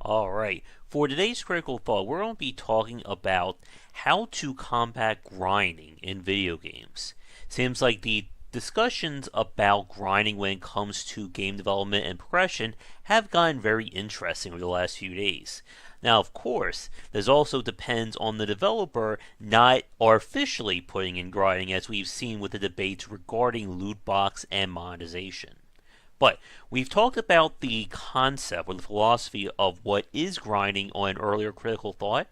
Alright, for today's critical thought, we're going to be talking about how to combat grinding in video games. Seems like the discussions about grinding when it comes to game development and progression have gotten very interesting over the last few days. Now, of course, this also depends on the developer not artificially putting in grinding, as we've seen with the debates regarding loot box and monetization. But we've talked about the concept or the philosophy of what is grinding on an earlier critical thought.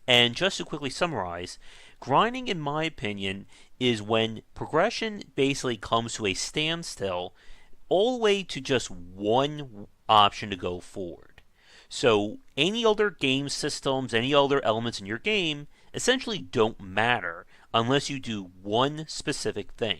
And just to quickly summarize, grinding, in my opinion, is when progression basically comes to a standstill all the way to just one option to go forward. So any other game systems, any other elements in your game essentially don't matter unless you do one specific thing.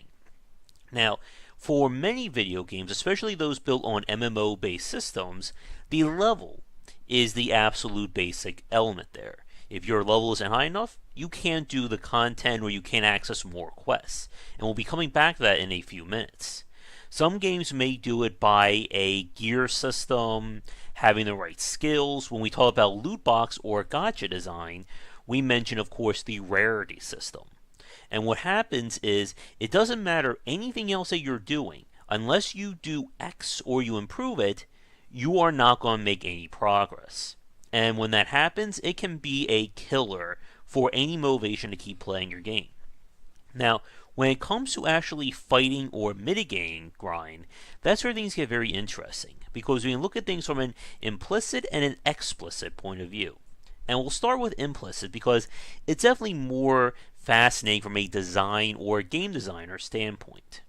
Now, for many video games, especially those built on MMO-based systems, the level is the absolute basic element there. If your level isn't high enough, you can't do the content or you can't access more quests. And we'll be coming back to that in a few minutes. Some games may do it by a gear system, having the right skills. When we talk about loot box or gacha design, we mention, of course, the rarity system. And what happens is, it doesn't matter anything else that you're doing. Unless you do X or you improve it, you are not going to make any progress. And when that happens, it can be a killer for any motivation to keep playing your game. Now, when it comes to actually fighting or mitigating grind, that's where things get very interesting. Because we can look at things from an implicit and an explicit point of view. And we'll start with implicit because it's definitely more fascinating from a design or game designer standpoint.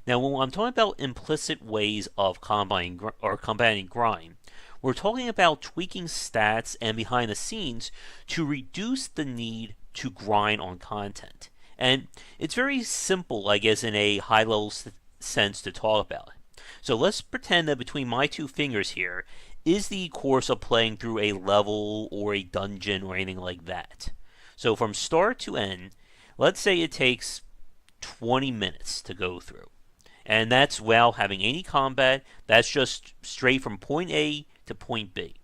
Now, when I'm talking about implicit ways of combating grind, we're talking about tweaking stats and behind the scenes to reduce the need to grind on content. And it's very simple, I guess, in a high-level sense to talk about. So let's pretend that between my two fingers here is the course of playing through a level or a dungeon or anything like that. So from start to end, let's say it takes 20 minutes to go through. And that's without having any combat. That's just straight from point A to point B.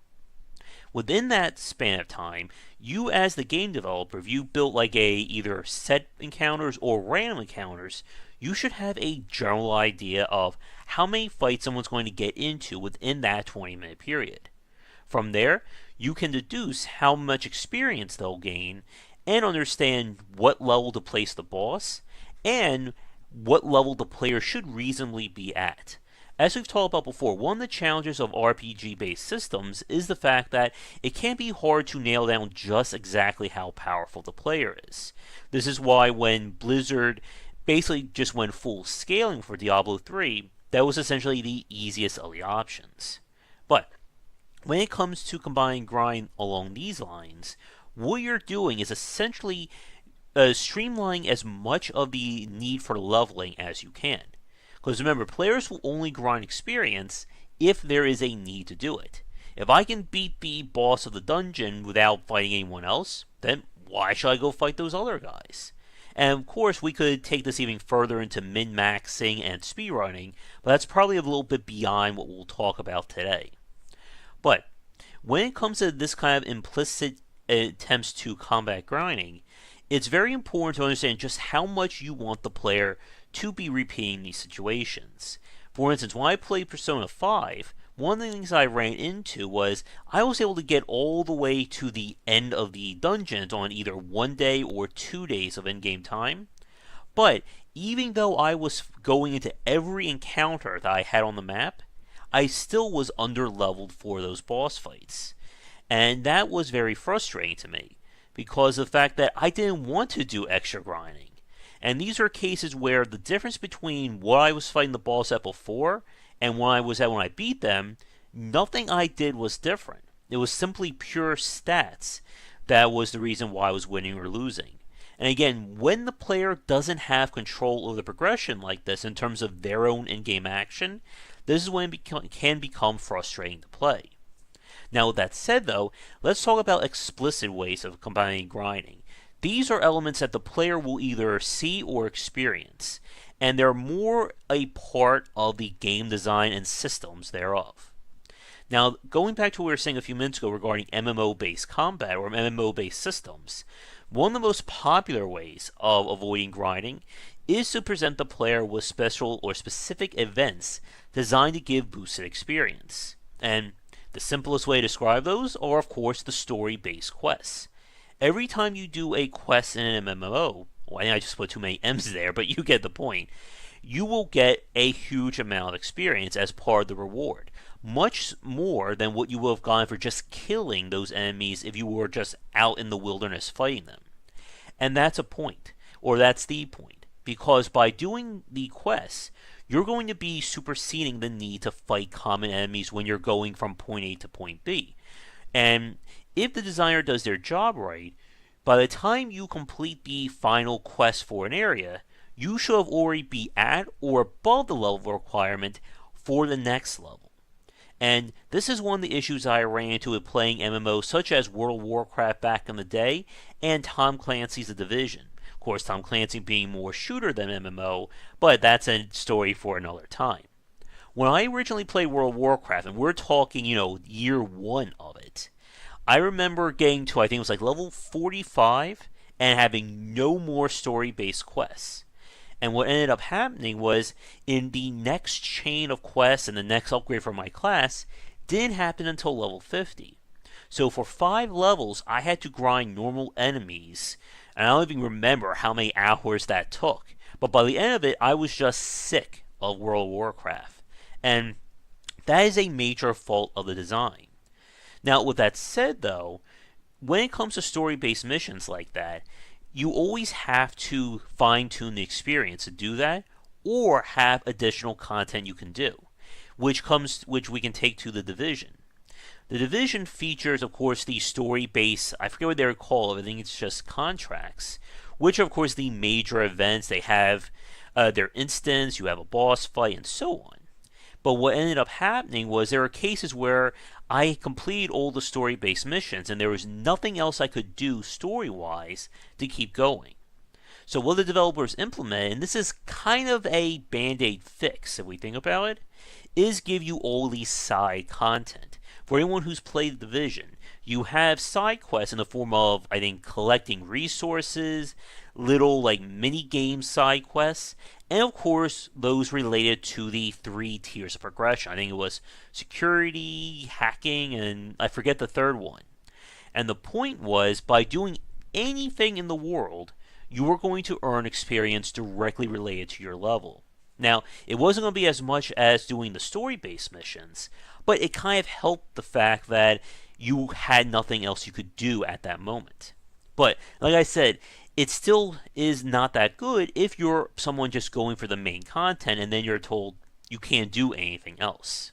Within that span of time, you as the game developer, if you built like either set encounters or random encounters, you should have a general idea of how many fights someone's going to get into within that 20-minute period. From there, you can deduce how much experience they'll gain and understand what level to place the boss and what level the player should reasonably be at. As we've talked about before, one of the challenges of RPG-based systems is the fact that it can be hard to nail down just exactly how powerful the player is. This is why when Blizzard basically just went full scaling for Diablo 3, that was essentially the easiest of the options. But when it comes to combining grind along these lines, what you're doing is essentially streamlining as much of the need for leveling as you can. Because remember, players will only grind experience if there is a need to do it. If I can beat the boss of the dungeon without fighting anyone else, then why should I go fight those other guys? And of course, we could take this even further into min-maxing and speedrunning, but that's probably a little bit beyond what we'll talk about today. But when it comes to this kind of implicit attempts to combat grinding, it's very important to understand just how much you want the player to be repeating these situations. For instance, when I played Persona 5, one of the things I ran into was I was able to get all the way to the end of the dungeons on either 1 day or 2 days of in-game time. But even though I was going into every encounter that I had on the map, I still was under-leveled for those boss fights. And that was very frustrating to me, because of the fact that I didn't want to do extra grinding. And these are cases where the difference between what I was fighting the boss at before and what I was at when I beat them, nothing I did was different. It was simply pure stats that was the reason why I was winning or losing. And again, when the player doesn't have control over the progression like this in terms of their own in-game action, this is when it can become frustrating to play. Now, with that said, though, let's talk about explicit ways of combining grinding. These are elements that the player will either see or experience, and they're more a part of the game design and systems thereof. Now, going back to what we were saying a few minutes ago regarding MMO-based combat or MMO-based systems, one of the most popular ways of avoiding grinding is to present the player with special or specific events designed to give boosted experience. And the simplest way to describe those are, of course, the story-based quests. Every time you do a quest in an MMO, well, I think I just put too many M's there, but you get the point, you will get a huge amount of experience as part of the reward. Much more than what you would have gotten for just killing those enemies if you were just out in the wilderness fighting them. And that's a point, or that's the point, because by doing the quests, you're going to be superseding the need to fight common enemies when you're going from point A to point B. And if the designer does their job right, by the time you complete the final quest for an area, you should have already be at or above the level requirement for the next level. And this is one of the issues I ran into with playing MMOs such as World of Warcraft back in the day and Tom Clancy's The Division. Of course, Tom Clancy being more shooter than MMO, but that's a story for another time. When I originally played World of Warcraft, and we're talking, year one of it, I remember getting to, I think it was like level 45 and having no more story-based quests. And what ended up happening was, in the next chain of quests and the next upgrade for my class, didn't happen until level 50. So for 5 levels, I had to grind normal enemies, and I don't even remember how many hours that took. But by the end of it, I was just sick of World of Warcraft. And that is a major fault of the design. Now, with that said, though, when it comes to story-based missions like that, you always have to fine-tune the experience to do that, or have additional content you can do, which we can take to The Division. The Division features, of course, the story-based, I forget what they're called, I think it's just contracts, which are, of course, the major events. They have their instance, you have a boss fight, and so on. But what ended up happening was there were cases where I completed all the story-based missions and there was nothing else I could do story-wise to keep going. So what the developers implemented, and this is kind of a band-aid fix if we think about it, is give you all these side content. For anyone who's played The Division, you have side quests in the form of, I think, collecting resources, little like mini-game side quests, and of course those related to the 3 tiers of progression. I think it was security, hacking, and I forget the third one. And the point was, by doing anything in the world, you were going to earn experience directly related to your level. Now, it wasn't going to be as much as doing the story-based missions, but it kind of helped the fact that you had nothing else you could do at that moment. But, like I said, it still is not that good if you're someone just going for the main content and then you're told you can't do anything else.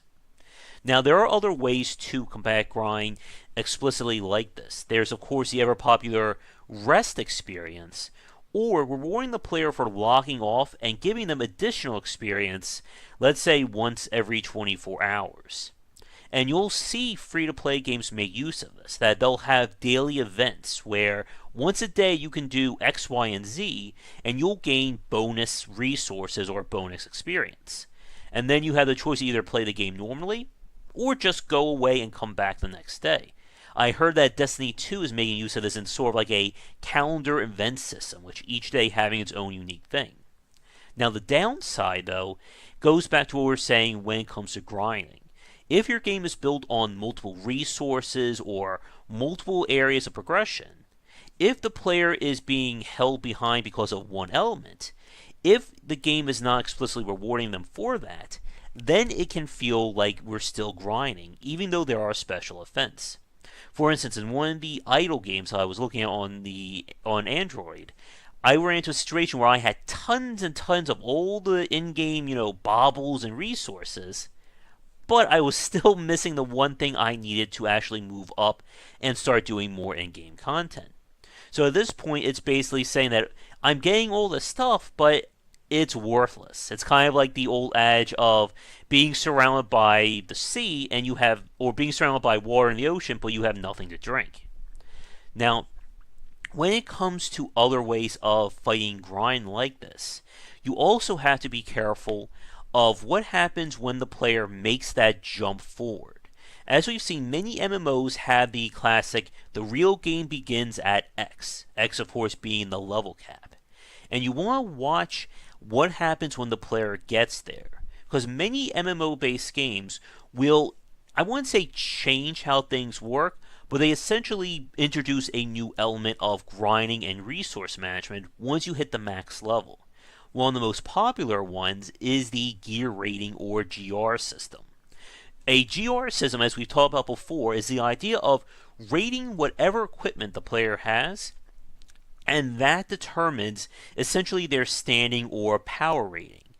Now, there are other ways to combat grind explicitly like this. There's, of course, the ever-popular rest experience, or rewarding the player for logging off and giving them additional experience, let's say once every 24 hours. And you'll see free-to-play games make use of this, that they'll have daily events where once a day you can do X, Y, and Z, and you'll gain bonus resources or bonus experience. And then you have the choice to either play the game normally, or just go away and come back the next day. I heard that Destiny 2 is making use of this in sort of like a calendar event system, which each day having its own unique thing. Now the downside, though, goes back to what we were saying when it comes to grinding. If your game is built on multiple resources or multiple areas of progression, if the player is being held behind because of one element, if the game is not explicitly rewarding them for that, then it can feel like we're still grinding, even though there are special events. For instance, in one of the idle games I was looking at on Android, I ran into a situation where I had tons and tons of all the in-game, baubles and resources, but I was still missing the one thing I needed to actually move up and start doing more in-game content. So at this point, it's basically saying that I'm getting all this stuff, but it's worthless. It's kind of like the old adage of being surrounded by the sea and or being surrounded by water in the ocean, but you have nothing to drink. Now, when it comes to other ways of fighting grind like this, you also have to be careful of what happens when the player makes that jump forward. As we've seen, many MMOs have the classic, the real game begins at X. X, of course, being the level cap. And you want to watch what happens when the player gets there. Because many MMO-based games will, I wouldn't say change how things work, but they essentially introduce a new element of grinding and resource management once you hit the max level. One of the most popular ones is the gear rating or GR system. A GR system, as we've talked about before, is the idea of rating whatever equipment the player has, and that determines essentially their standing or power rating.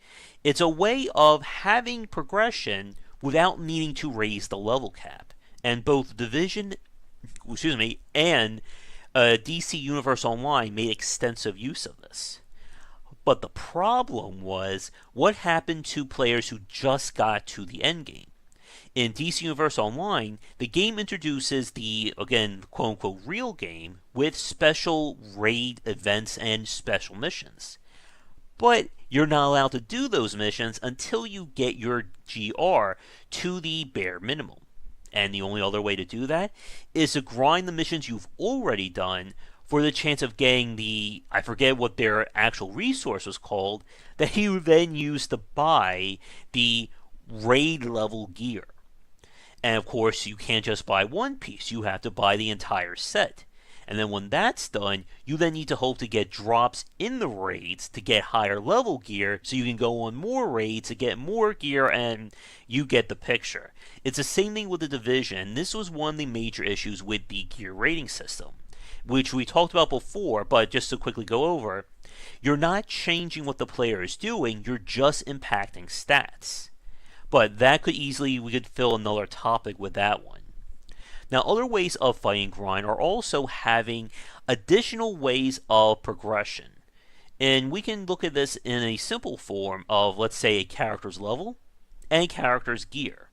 It's a way of having progression without needing to raise the level cap. And both Division, and DC Universe Online made extensive use of this. But the problem was what happened to players who just got to the end game. In DC Universe Online, the game introduces the, again, quote-unquote real game with special raid events and special missions. But you're not allowed to do those missions until you get your GR to the bare minimum. And the only other way to do that is to grind the missions you've already done for the chance of getting the, I forget what their actual resource was called, that you then use to buy the raid level gear. And of course, you can't just buy one piece, you have to buy the entire set. And then when that's done, you then need to hope to get drops in the raids to get higher level gear so you can go on more raids to get more gear, and you get the picture. It's the same thing with the Division. This was one of the major issues with the gear rating system, which we talked about before, but just to quickly go over, you're not changing what the player is doing, you're just impacting stats. But that could easily, we could fill another topic with that one. Now, other ways of fighting grind are also having additional ways of progression. And we can look at this in a simple form of, let's say, a character's level and a character's gear.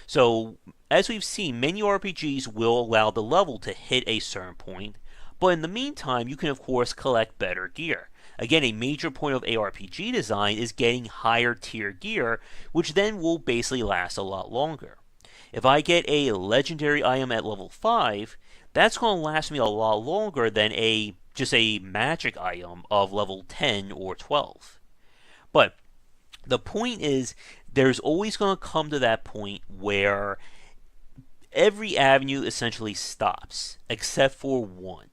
So, as we've seen, many RPGs will allow the level to hit a certain point, but in the meantime, you can of course collect better gear. Again, a major point of ARPG design is getting higher tier gear, which then will basically last a lot longer. If I get a legendary item at level 5, that's going to last me a lot longer than just a magic item of level 10 or 12. But the point is, there's always going to come to that point where every avenue essentially stops, except for one.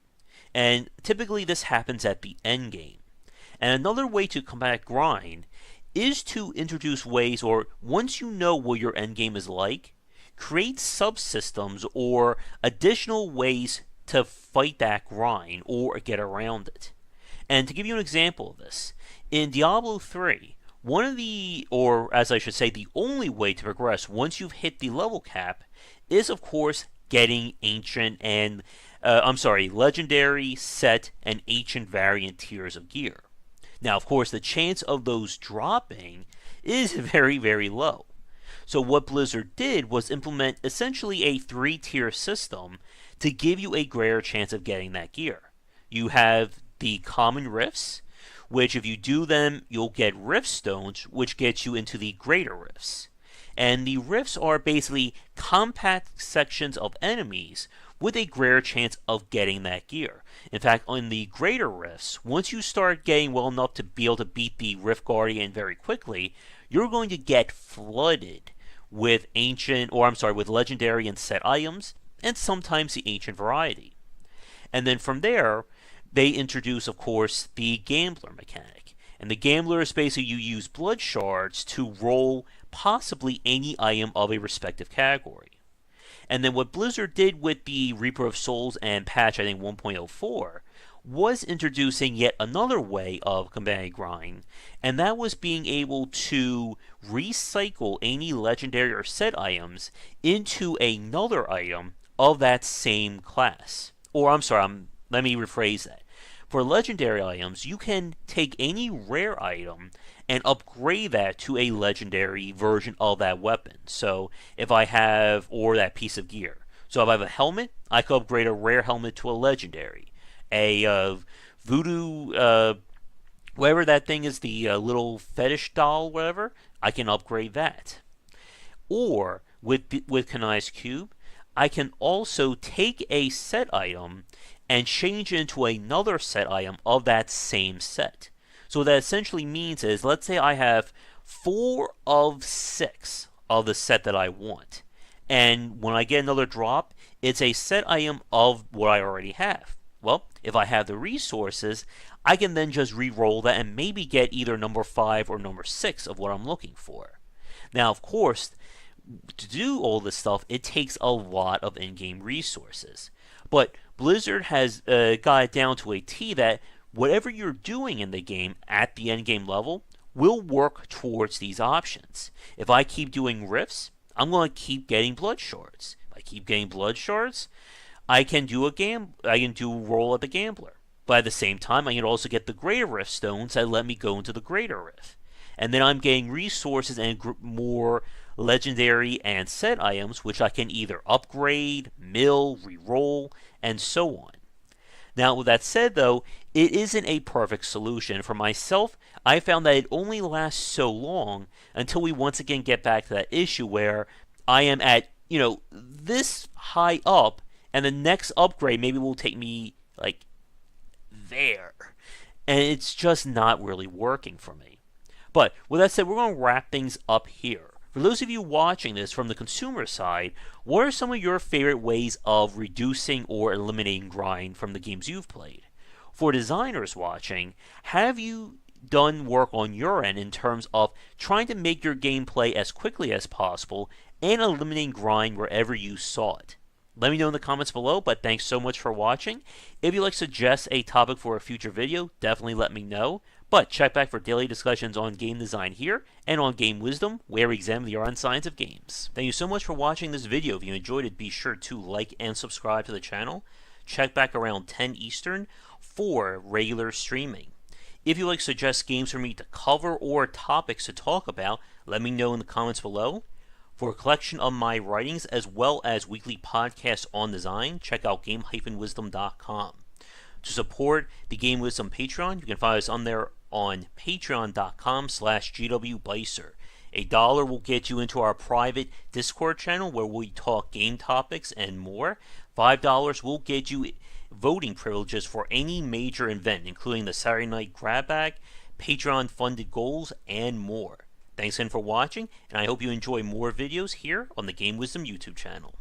And typically this happens at the end game. And another way to combat grind is to introduce ways, or once you know what your end game is like, create subsystems or additional ways to fight that grind or get around it. And to give you an example of this, in Diablo 3, one of the, or as I should say, the only way to progress once you've hit the level cap is of course getting ancient and, legendary, set, and ancient variant tiers of gear. Now, of course, the chance of those dropping is very, very low. So what Blizzard did was implement essentially a 3-tier system to give you a greater chance of getting that gear. You have the common rifts, which if you do them, you'll get rift stones, which gets you into the greater rifts. And the rifts are basically compact sections of enemies with a greater chance of getting that gear. In fact, on the greater rifts, once you start getting well enough to be able to beat the Rift Guardian very quickly, you're going to get flooded with with legendary and set items, and sometimes the ancient variety. And then from there, they introduce, of course, the gambler mechanic. And the gambler is basically you use blood shards to roll possibly any item of a respective category. And then what Blizzard did with the Reaper of Souls and patch, I think 1.04, was introducing yet another way of combating grind, and that was being able to recycle any legendary or set items into another item of that same class. Let me rephrase that. For legendary items, you can take any rare item and upgrade that to a legendary version of that weapon. So if I have, or that piece of gear. So if I have a helmet, I could upgrade a rare helmet to a legendary. A voodoo, whatever that thing is, the little fetish doll, whatever, I can upgrade that. Or with Kanai's cube, I can also take a set item and change it into another set item of that same set. So what that essentially means is, let's say I have 4 of 6 of the set that I want. And when I get another drop, it's a set item of what I already have. Well, if I have the resources, I can then just re-roll that and maybe get either number 5 or number 6 of what I'm looking for. Now, of course, to do all this stuff, it takes a lot of in-game resources. But Blizzard has got it down to a T that whatever you're doing in the game at the end game level will work towards these options. If I keep doing rifts, I'm going to keep getting blood shards. If I keep getting blood shards, I can do roll at the gambler. But at the same time, I can also get the greater rift stones that let me go into the greater rift. And then I'm getting resources and more legendary and set items, which I can either upgrade, mill, reroll, and so on. Now, with that said, though, it isn't a perfect solution. For myself, I found that it only lasts so long until we once again get back to that issue where I am at, this high up, and the next upgrade maybe will take me, there. And it's just not really working for me. But with that said, we're going to wrap things up here. For those of you watching this from the consumer side, what are some of your favorite ways of reducing or eliminating grind from the games you've played? For designers watching, have you done work on your end in terms of trying to make your gameplay as quickly as possible and eliminating grind wherever you saw it? Let me know in the comments below, but thanks so much for watching. If you'd like to suggest a topic for a future video, definitely let me know. But check back for daily discussions on game design here and on Game Wisdom, where we examine the art and science of games. Thank you so much for watching this video. If you enjoyed it, be sure to like and subscribe to the channel. Check back around 10 Eastern for regular streaming. If you'd like to suggest games for me to cover or topics to talk about, let me know in the comments below. For a collection of my writings as well as weekly podcasts on design, check out game-wisdom.com. To support the Game Wisdom Patreon, you can find us on there on patreon.com/gwbycer. $1 will get you into our private Discord channel where we talk game topics and more. $5 will get you voting privileges for any major event, including the Saturday Night Grab Bag, Patreon-funded goals, and more. Thanks again for watching, and I hope you enjoy more videos here on the Game Wisdom YouTube channel.